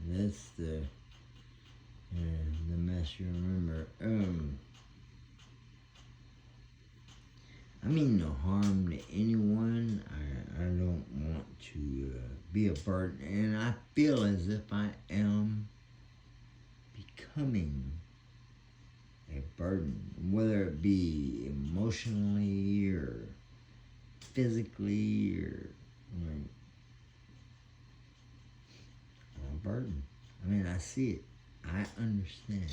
That's the mess you remember. I mean no harm to anyone. I don't want to be a burden, and I feel as if I am becoming a burden, whether it be emotionally or physically or like a burden. I mean, I see it. I understand.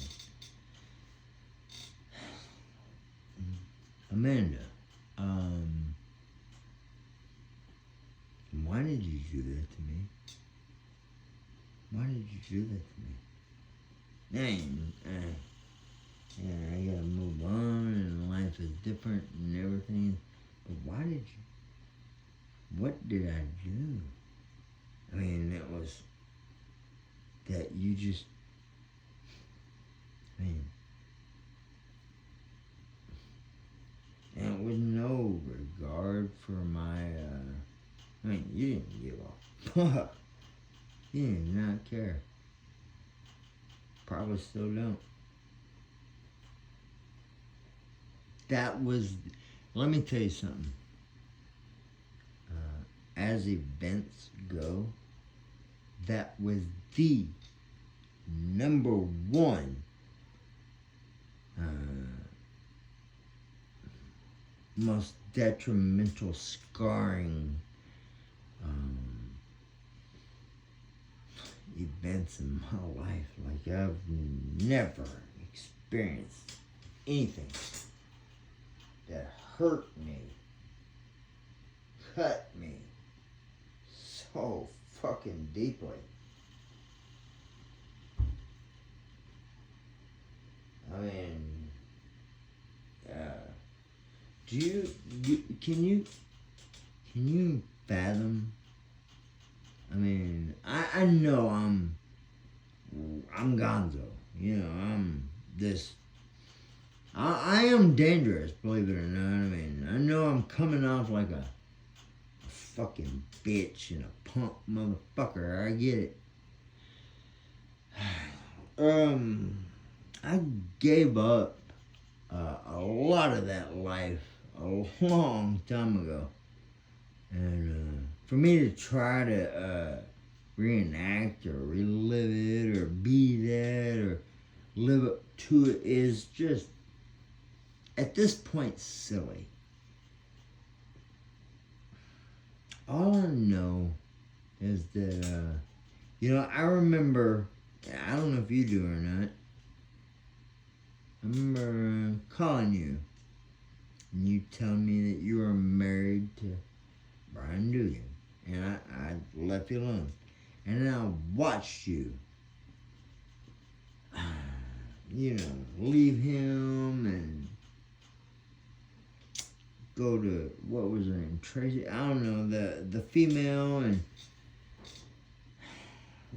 Amanda, why did you do that to me? Why did you do that to me? Dang, yeah, I gotta move on and life is different and everything. But why did you, what did I do? I mean, it was that you just, I mean, and with no regard for my, I mean, you didn't give a fuck. You did not care. Probably still don't. That was, let me tell you something. As events go, that was the number one most detrimental scarring events in my life. Like I've never experienced anything that hurt me, cut me so fucking deeply. I mean, can you fathom? I mean, I know I'm Gonzo. You know, I'm this. I am dangerous, believe it or not. I mean, I know I'm coming off like a fucking bitch and a punk motherfucker. I get it. I gave up a lot of that life a long time ago. And for me to try to reenact or relive it or be that or live up to it is just, at this point, silly. All I know is that, I remember, I don't know if you do or not, I remember calling you, and you telling me that you were married to Brian Dugan, and I left you alone. And then I watched you, leave him and go to, what was her name, Tracy? I don't know, the female, and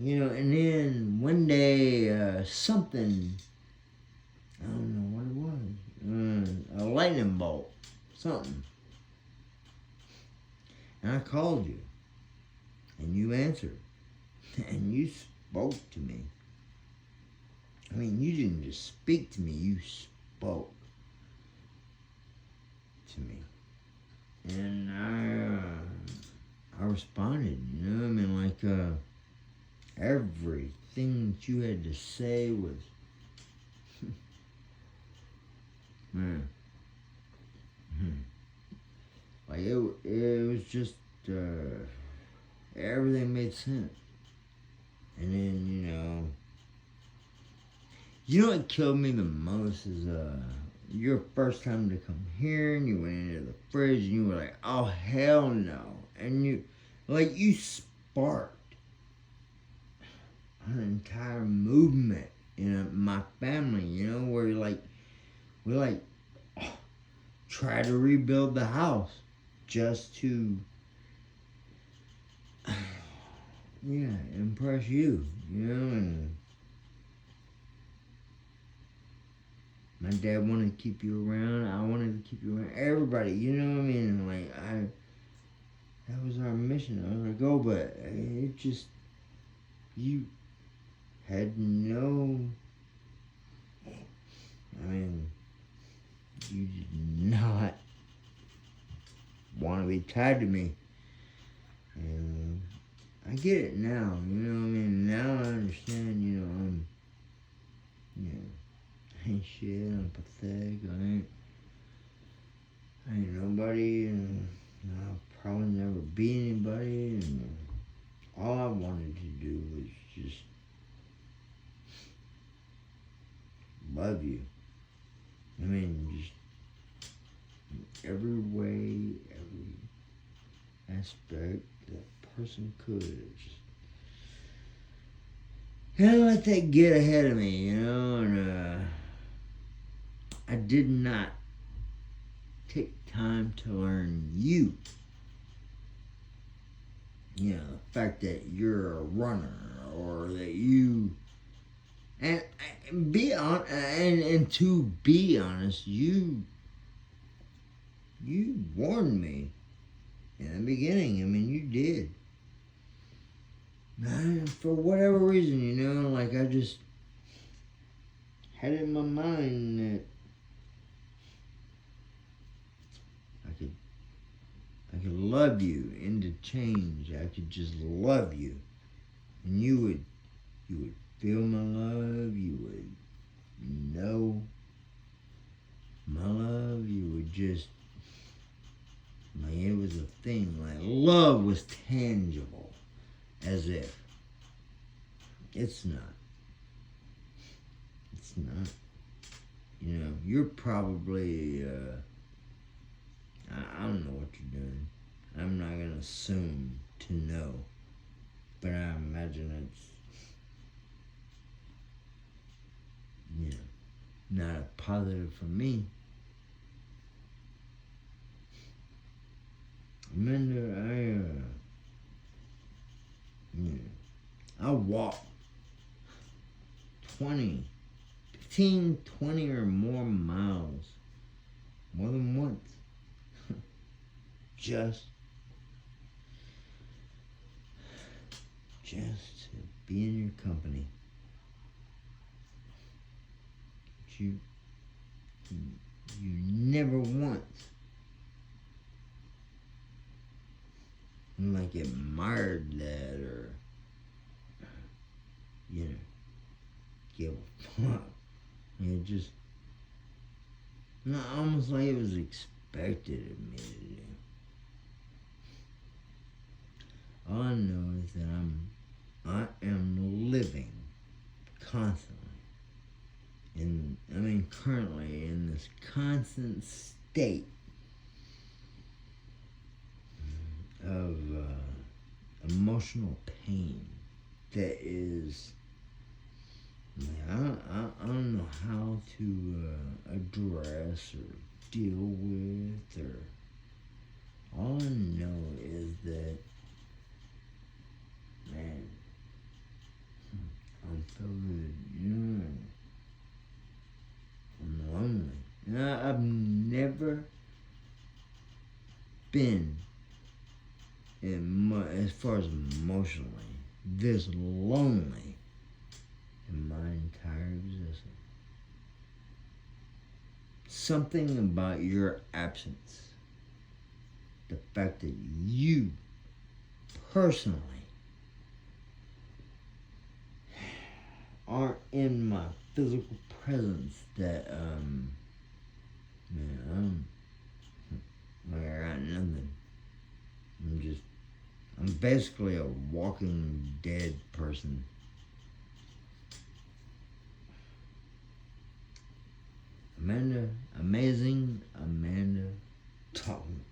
and then one day something, I don't know what it was, a lightning bolt, something. And I called you, and you answered, and you spoke to me. I mean, you didn't just speak to me, you spoke to me. And I responded, I mean, like, everything that you had to say was, man, like, it was just, everything made sense. And then, what killed me the most is, your first time to come here, and you went into the fridge, and you were like, oh, hell no. And you sparked an entire movement in my family, where we try to rebuild the house just to, impress you, and my dad wanted to keep you around. I wanted to keep you around. Everybody, you know what I mean? Like, that was our mission. I was like, oh, but it just, you had no, you did not want to be tied to me. And I get it now, now I understand, I ain't shit, I'm pathetic, I ain't nobody, and I'll probably never be anybody, and all I wanted to do was just love you. Just every way, every aspect that person could. Just kind of let that get ahead of me, and I did not take time to learn you. The fact that you're a runner, or that you, and be on, and to be honest, you warned me in the beginning. You did. For whatever reason, I just had it in my mind that I could love you into change. I could just love you, and you would feel my love. You would know my love. You would just, it was a thing. Love was tangible, as if. It's not. It's not. You're probably, I don't know what you're doing. I'm not going to assume to know. But I imagine it's, not a positive for me. Amanda, I walked 15, 20 or more miles, more than once, just to be in your company. But you never once admired that, or give a fuck. It just, almost like it was expected of me to do. All I know is that I am living constantly currently in this constant state of emotional pain that is, I don't know how to address or deal with, or all I know is that, man, I'm so good, I'm lonely. I've never been, as far as emotionally, this lonely in my entire existence. Something about your absence, the fact that you personally aren't in my physical presence, that I got nothing. I'm basically a walking dead person. Amanda, amazing Amanda Talton,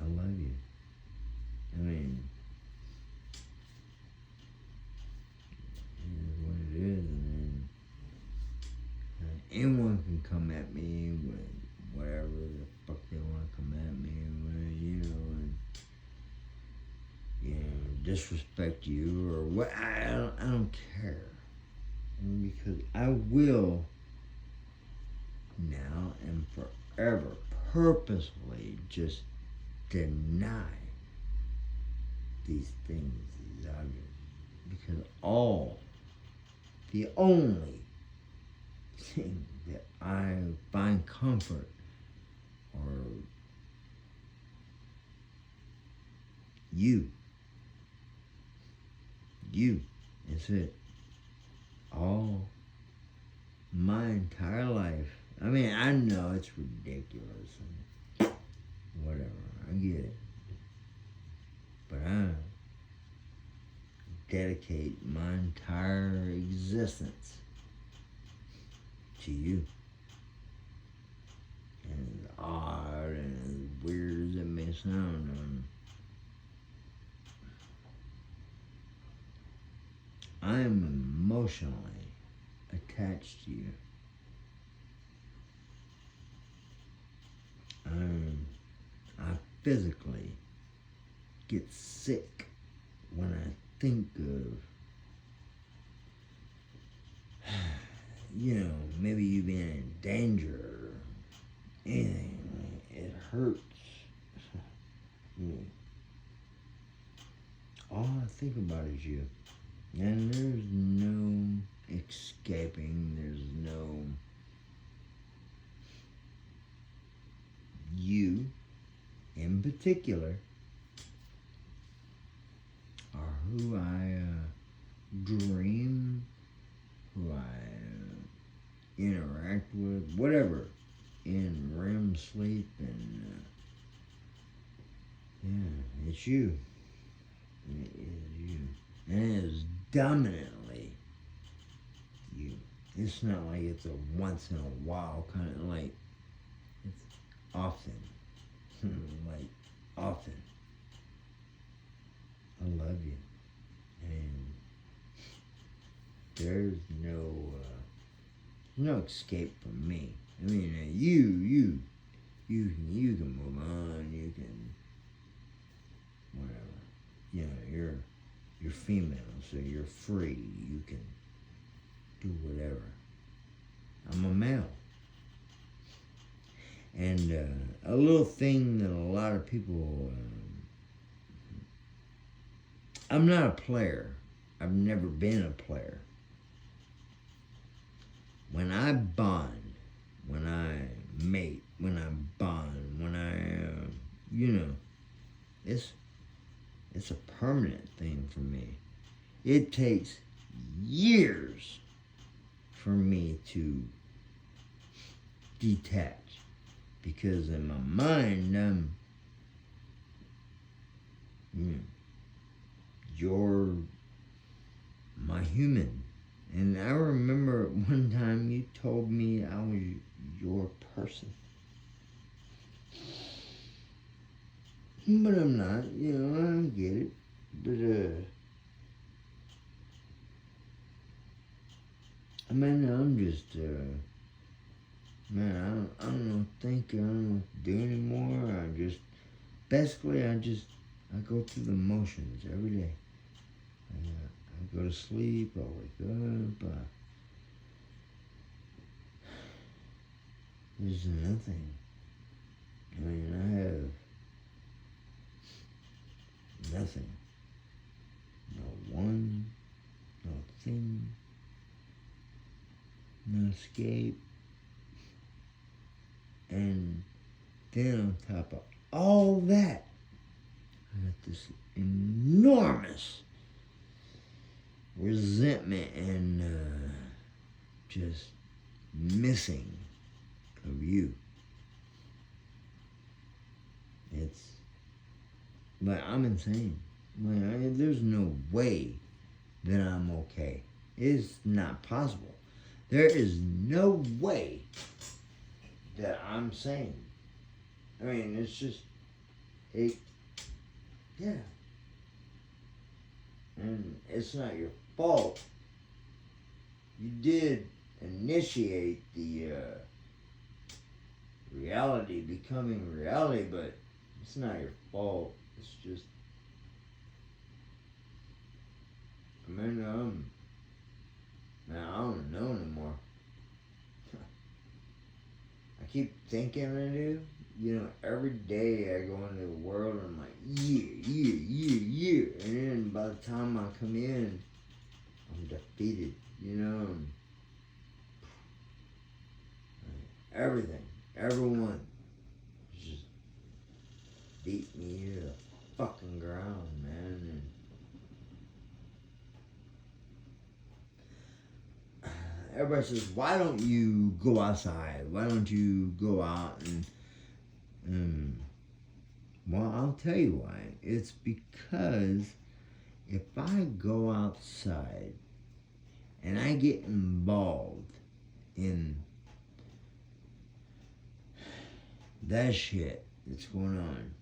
I love you. It is what it is, and anyone can come at me with whatever the fuck they want to come at me with, and disrespect you or what. I don't care, because I will now and forever purposefully just deny these things, these arguments, because all the only thing that I find comfort or you. You. That's it. All my entire life. I mean, I know it's ridiculous and whatever. I get it. But I dedicate my entire existence to you. And as odd and as weird as it may sound, I am emotionally attached to you. I physically get sick when I think of, maybe you being in danger or anything. It hurts. All I think about is you. And there's no escaping. There's no you in particular are who I dream, who I interact with, whatever, in REM sleep, and it's you. It is you. And it is dominantly you. It's not like it's a once in a while kind of like, it's often. Like, often. I love you. And there's no escape from me. I mean, you can move on, you can, whatever. You're female, so you're free. You can do whatever. I'm a male. And a little thing that a lot of people, I'm not a player. I've never been a player. When I bond, when I mate, when I bond, when it's a permanent thing for me. It takes years for me to detach. Because in my mind, you're my human. And I remember one time you told me I was your person. But I'm not, I don't get it. But, I'm just, I don't think, I don't know what to do anymore. Basically, I go through the motions every day. I go to sleep, I wake up, there's nothing. I have nothing. No one, no thing, no escape. And then on top of all that, I got this enormous resentment and just missing of you. But I'm insane. There's no way that I'm okay. It's not possible. There is no way that I'm sane. It's just, yeah. And it's not your fault. You did initiate the reality becoming reality, but it's not your fault. It's just, I don't know anymore. I keep thinking I do. Every day I go into the world and I'm like, yeah. And then by the time I come in, defeated, you know. Everything, everyone just beat me to the fucking ground, man. And everybody says, why don't you go outside? Why don't you go out and well, I'll tell you why. It's because if I go outside and I get involved in that shit that's going on,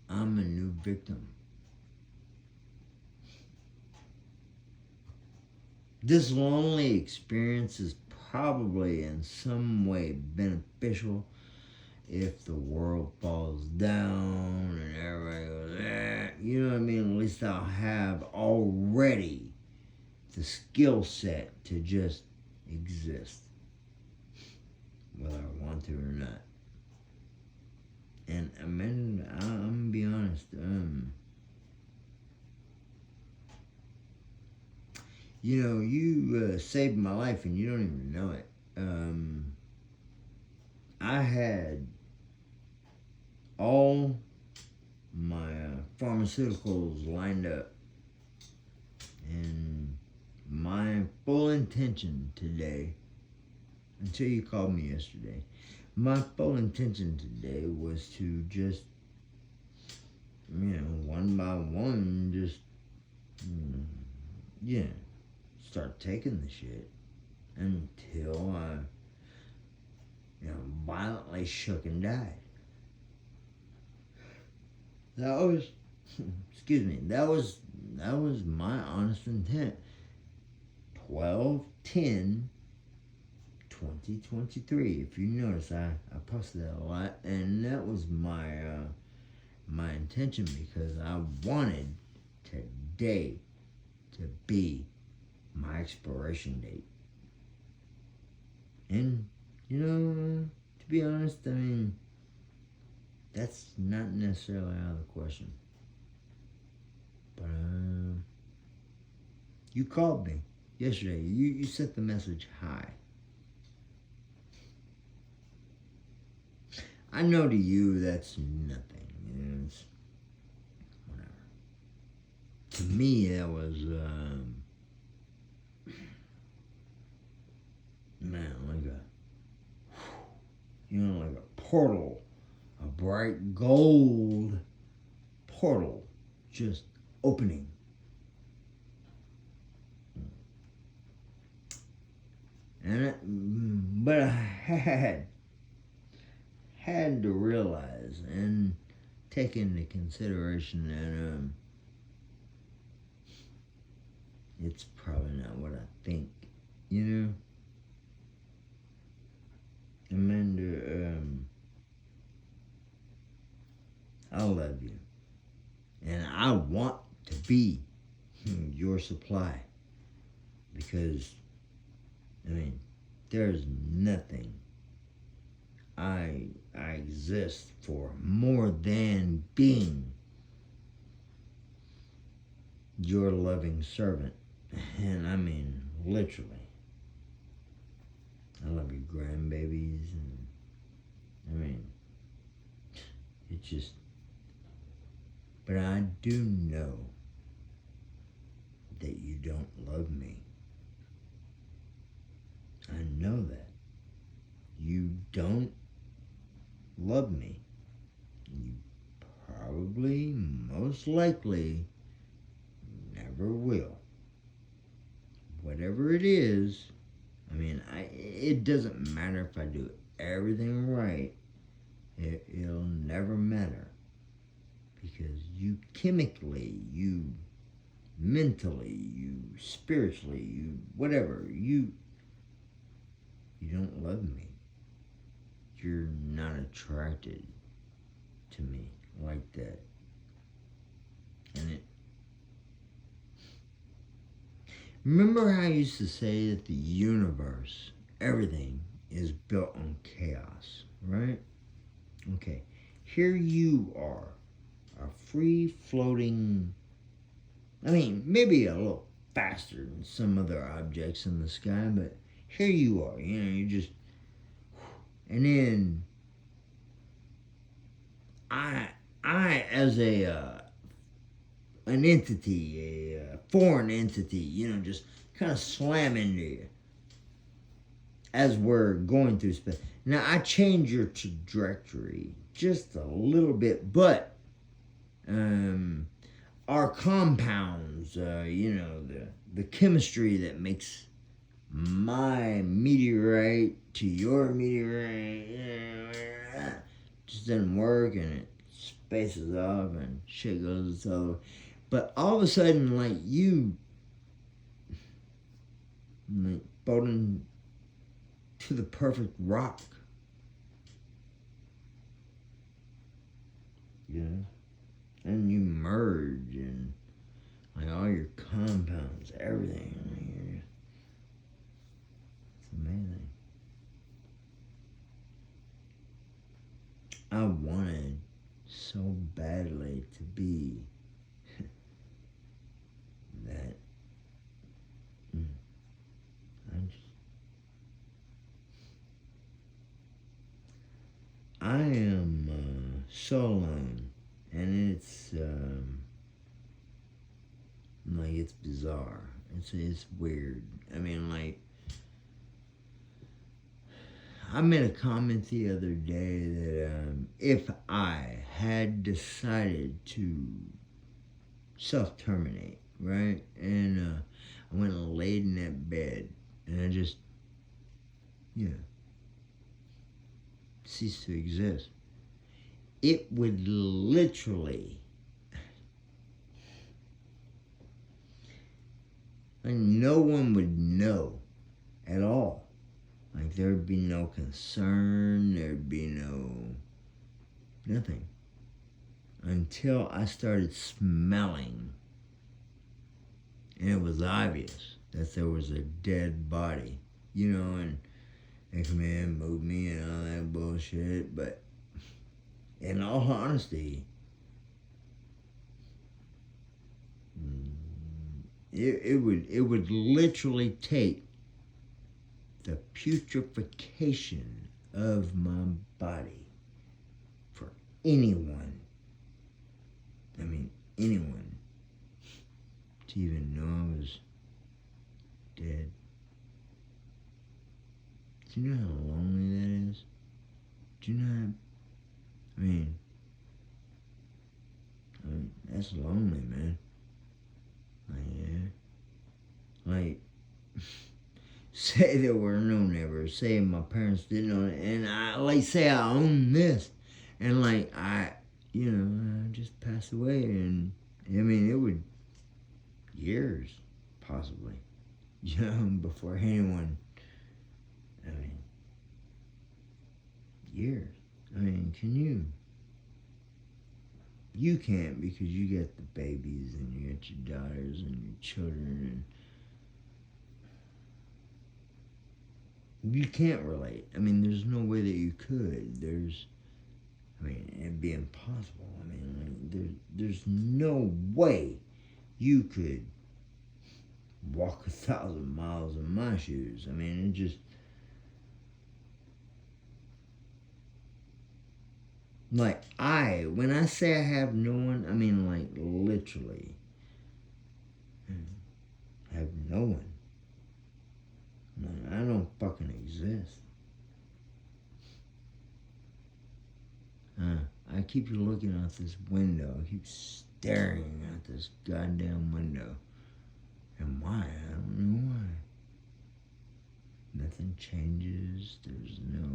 I'm a new victim. This lonely experience is probably in some way beneficial if the world falls down and everybody goes, you know what I mean? At least I'll have already the skill set to just exist, whether I want to or not. And I mean, I'm gonna be honest, you know, you saved my life and you don't even know it. I had all my pharmaceuticals lined up, and my full intention today, until you called me yesterday, my full intention today was to just, you know, one by one, just, yeah, start taking the shit until I, you know, violently shook and died. That was, excuse me, that was my honest intent. 12/10/2023. If you notice, I posted that a lot, and that was my intention, because I wanted today to be my expiration date. And, you know, to be honest, I mean, that's not necessarily out of the question. But you called me yesterday. You sent the message, hi. I know to you that's nothing. You know, it's whatever. To me, that was man, like like a portal, a bright gold portal just opening. But I had to realize and take into consideration that it's probably not what I think, you know. Amanda, I love you, and I want to be your supply, because, I mean, there's nothing I exist for more than being your loving servant. And I mean, literally. I love your grandbabies, and I mean, it just, but I do know that you don't love me. I know that. You don't love me. You probably, most likely, never will. Whatever it is, I mean, it doesn't matter if I do everything right. It'll never matter. Because you chemically, you mentally, you spiritually, you whatever, you don't love me. You're not attracted to me like that. And remember how I used to say that the universe, everything, is built on chaos, right? Okay, here you are, a free-floating I mean, maybe a little faster than some other objects in the sky, but here you are, you just, and then I, I as an entity, a foreign entity, just kind of slam into you as we're going through space. Now, I change your trajectory just a little bit, but our compounds, the chemistry that makes my meteorite to your meteorite just doesn't work, and it spaces off and shit goes so. But all of a sudden, like you, like, boating to the perfect rock. Yeah. And you merge and like all your compounds, everything. It's amazing. I wanted so badly to be that. I am so alone, and it's like it's bizarre. It's weird. I mean, like I made a comment the other day that if I had decided to self-terminate, right, and I went and laid in that bed, and I just, ceased to exist, it would literally, like, no one would know at all. Like, there'd be no concern, there'd be nothing. Until I started smelling. And it was obvious that there was a dead body, and they come in, move me, and all that bullshit. But in all honesty, it would literally take the putrefaction of my body for anyone, anyone, to even know I was dead. Do you know how lonely that is? Do you know how, I mean that's lonely, man. Like, yeah. Like, say there were no neighbors, say my parents didn't know it, and say I own this, and I just passed away, and it would, years, possibly, before anyone, years. Can you can't, because you get the babies, and you get your daughters, and your children, and you can't relate. There's no way that you could. It'd be impossible. There's no way you could walk 1,000 miles in my shoes. It just, when I say I have no one, literally, have no one. I don't fucking exist. I keep looking out this window. I keep staring at this goddamn window. And why? I don't know why. Nothing changes. There's no...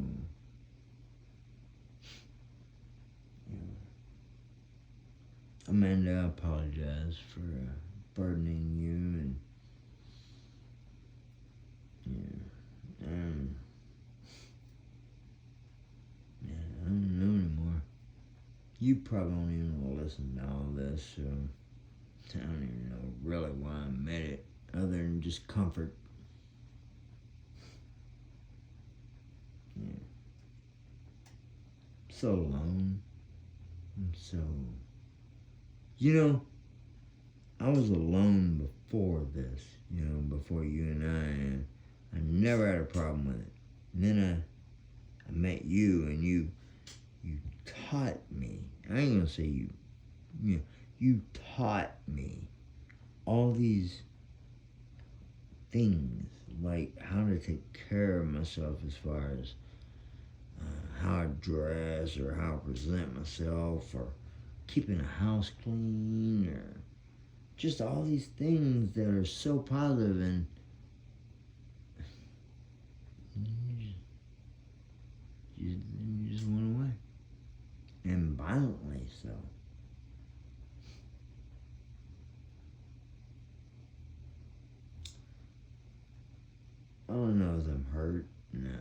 Amanda, I apologize for burdening you, and I don't know anymore. You probably don't even listen to all this, so I don't even know really why I made it, other than just comfort. So alone. I'm so... I was alone before this, before you and I never had a problem with it. And then I met you, and you taught me. I ain't gonna say you taught me all these things, like how to take care of myself as far as how I dress or how I present myself or keeping a house clean or just all these things that are so positive, and you just went away. And violently so. I don't know if I'm hurt. No,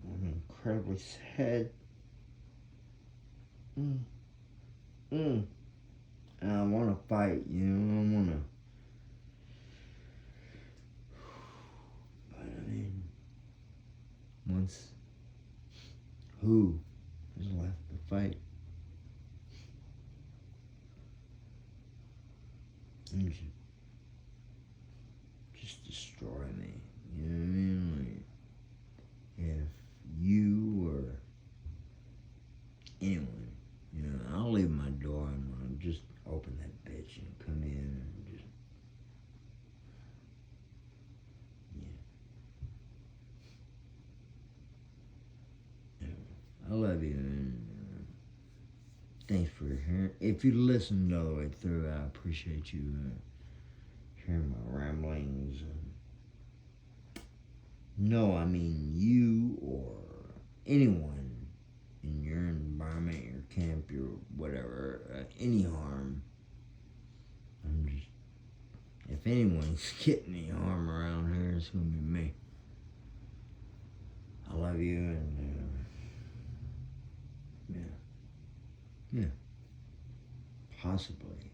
I'm incredibly sad. Mm. Mm. And I want to fight, I want to. But I mean, once who is left to fight? And just destroy me. You know what I mean? Like, if you or anyone, I'll leave my door unlocked. Just open that bitch and come in and just, I love you, and thanks for hearing. If you listened all the way through, I appreciate you hearing my ramblings. No, I mean you or anyone in your environment, your camp, your whatever, any harm. I'm just, if anyone's getting any harm around here, it's gonna be me. I love you, and yeah, possibly.